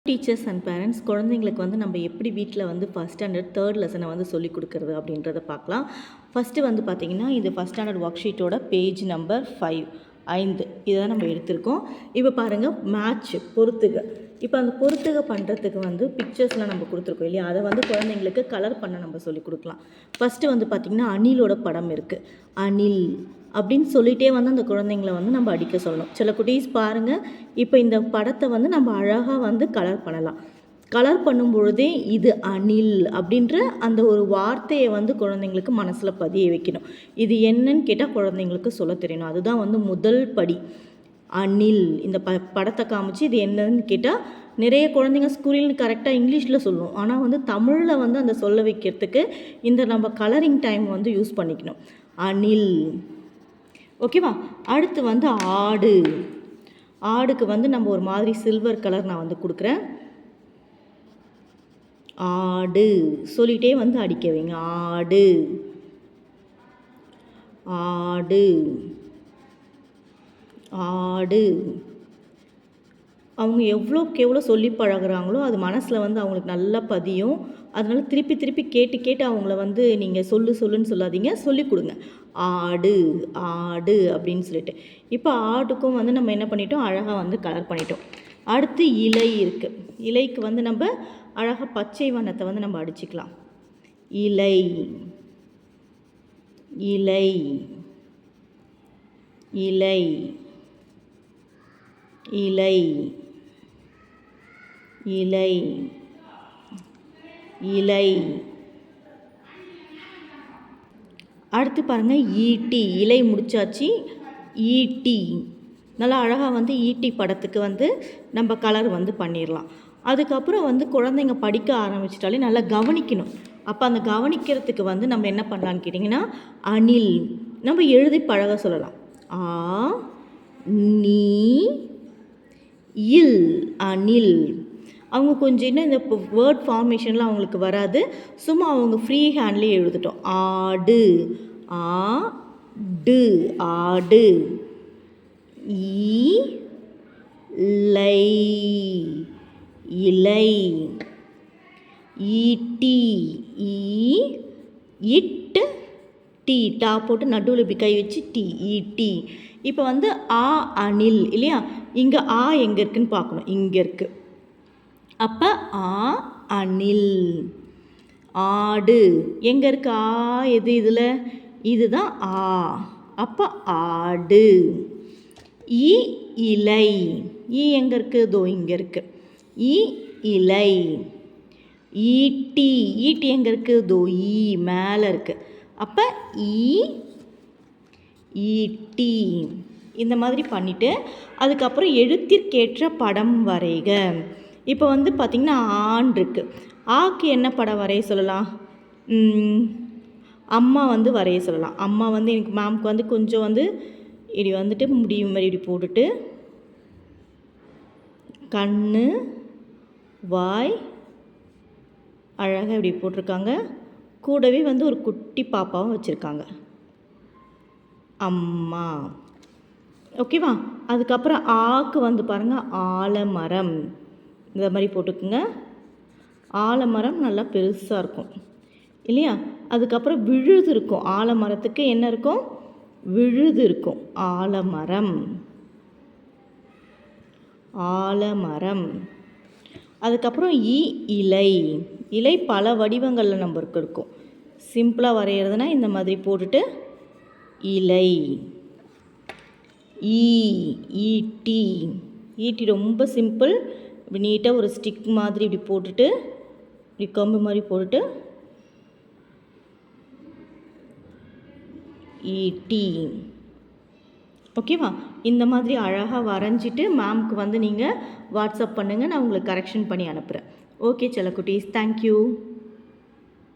Teachers and parents குழந்தைங்களுக்கு வந்து நம்ம எப்படி வீட்டில் வந்து ஃபஸ்ட் ஸ்டாண்டர்ட் தேர்ட் லெசனை வந்து சொல்லிக் கொடுக்குறது அப்படின்றத பார்க்கலாம். ஃபஸ்ட்டு வந்து பார்த்திங்கன்னா இது ஃபஸ்ட் ஸ்டாண்டர்ட் ஒர்க் ஷீட்டோட பேஜ் நம்பர் 5 இதை தான் நம்ம எடுத்திருக்கோம். இப்போ பாருங்கள், மேட்ச் பொறுத்துக. இப்போ அந்த பொறுத்துக பண்ணுறதுக்கு வந்து பிக்சர்ஸ்லாம் நம்ம கொடுத்துருக்கோம் இல்லையா, அதை வந்து குழந்தைங்களுக்கு கலர் பண்ண நம்ம சொல்லிக் கொடுக்கலாம். ஃபஸ்ட்டு வந்து பார்த்திங்கன்னா அணிலோட படம் இருக்குது. அணில் அப்படின்னு சொல்லிகிட்டே வந்து அந்த குழந்தைங்கள வந்து நம்ம அடிக்க சொல்லணும். சில குட்டீஸ் பாருங்கள், இப்போ இந்த படத்தை வந்து நம்ம அழகாக வந்து கலர் பண்ணலாம். கலர் பண்ணும் பொழுதே இது அணில் அப்படின்ற அந்த ஒரு வார்த்தையை வந்து குழந்தைங்களுக்கு மனசில் பதிய வைக்கணும். இது என்னன்னு கேட்டால் குழந்தைங்களுக்கு சொல்ல தெரியணும். அதுதான் வந்து முதல் படி. அணில் இந்த படத்தை காமிச்சு இது என்னன்னு கேட்டால் நிறைய குழந்தைங்க ஸ்கூலில் கரெக்டாக இங்கிலீஷில் சொல்லுவோம். ஆனால் வந்து தமிழில் வந்து அந்த சொல்ல வைக்கிறதுக்கு இந்த நம்ம கலரிங் டைம் வந்து யூஸ் பண்ணிக்கணும். அணில். ஓகேவா? அடுத்து வந்து ஆடு. ஆடுக்கு வந்து நம்ம ஒரு மாதிரி சில்வர் கலர் நான் வந்து கொடுக்குறேன். ஆடு சொல்லிகிட்டே வந்து அடிக்க வைங்க. ஆடு ஆடு ஆடு. அவங்க எவ்வளோக்கு எவ்வளோ சொல்லி பழகுறாங்களோ அது மனசில் வந்து அவங்களுக்கு நல்லா பதியும். அதனால் திருப்பி திருப்பி கேட்டு கேட்டு அவங்கள வந்து நீங்கள் சொல்லுன்னு சொல்லாதீங்க, சொல்லி கொடுங்க. ஆடு ஆடு அப்படின்னு சொல்லிட்டு. இப்போ ஆடுக்கும் வந்து நம்ம என்ன பண்ணிட்டோம், அழகாக வந்து கலர் பண்ணிட்டோம். அடுத்து இலை இருக்குது. இலைக்கு வந்து நம்ம அழகாக பச்சை வண்ணத்தை வந்து நம்ம அடிச்சுக்கலாம். இலை இலை இலை இலை இலை இலை. அடுத்து பாருங்கள், ஈட்டி. இலை முடிச்சாச்சு. ஈட்டி. நல்லா அழகாக வந்து ஈட்டி படத்துக்கு வந்து நம்ம கலர் வந்து பண்ணிடலாம். அதுக்கப்புறம் வந்து குழந்தைங்க படிக்க ஆரம்பிச்சிட்டாலே நல்லா கவனிக்கணும். அப்போ அந்த கவனிக்கிறதுக்கு வந்து நம்ம என்ன பண்ணலான்னு கேட்டிங்கன்னா, அணில் நம்ம எழுதி பழக சொல்லலாம். ஆ நீ இல் அணில். அவங்க கொஞ்சம் இன்னும் இந்த வேர்ட் ஃபார்மேஷன்லாம் அவங்களுக்கு வராது. சும்மா அவங்க ஃப்ரீ ஹேண்ட்லேயே எழுதிட்டோம். ஆடு ஆடு ஆடு. இலை இலை. ஈட்டி இட்டு டீ. டா போட்டு நடுவில் இப்படி கை வச்சு டீ. ஈட்டி. இப்போ வந்து ஆ அணில் இல்லையா, இங்கே ஆ எங்கே இருக்குதுன்னு பார்க்கணும். இங்கே இருக்குது. அப்போ ஆ அணில். ஆடு எங்கே இருக்குது? ஆ எது இதில்? இதுதான் ஆ. அப்போ ஆடு. இலை. எங்கே இருக்குது? இதோ இங்கே இருக்குது. இலை. ஈட்டி. ஈட்டி எங்கே இருக்குது? இதோ மேலே இருக்குது. அப்போ ஈட்டி. இந்த மாதிரி பண்ணிவிட்டு அதுக்கப்புறம் எழுத்திற்கேற்ற படம் வரைக. இப்போ வந்து பார்த்திங்கன்னா ஆண் இருக்குது. ஆக்கு என்ன படம் வரைய சொல்லலாம்? அம்மா வந்து வரைய சொல்லலாம். அம்மா வந்து எனக்கு மேம்க்கு வந்து கொஞ்சம் வந்து இப்படி வந்துட்டு முடியும் மாதிரி இப்படி போட்டுட்டு கண்ணு வாய் அழகாக இப்படி போட்டிருக்காங்க. கூடவே வந்து ஒரு குட்டி பாப்பாவும் வச்சுருக்காங்க. அம்மா. ஓகேவா? அதுக்கப்புறம் ஆக்கு வந்து பாருங்கள், ஆலமரம். இந்த மாதிரி போட்டுக்குங்க. ஆலமரம் நல்லா பெருசாக இருக்கும் இல்லையா? அதுக்கப்புறம் விழுது இருக்கும். ஆலமரத்துக்கு என்ன இருக்கும்? விழுது இருக்கும். ஆலமரம் ஆலமரம். அதுக்கப்புறம் இலை. இலை பல வடிவங்களில் நம்மளுக்கு இருக்கும். சிம்பிளாக வரைகிறதுனா இந்த மாதிரி போட்டுட்டு இலை. ஈட்டி. ஈட்டி ரொம்ப சிம்பிள். இப்படி நீட்டாக ஒரு ஸ்டிக் மாதிரி இப்படி போட்டுட்டு இப்படி கம்பு மாதிரி போட்டுட்டு ஈட்டி. ஓகேவா? இந்த மாதிரி அழகாக வரைஞ்சிட்டு மேம்க்கு வந்து நீங்கள் வாட்ஸ்அப் பண்ணுங்கள். நான் உங்களுக்கு கரெக்ஷன் பண்ணி அனுப்புகிறேன். ஓகே செல்ல குட்டீஸ், தேங்க்யூ.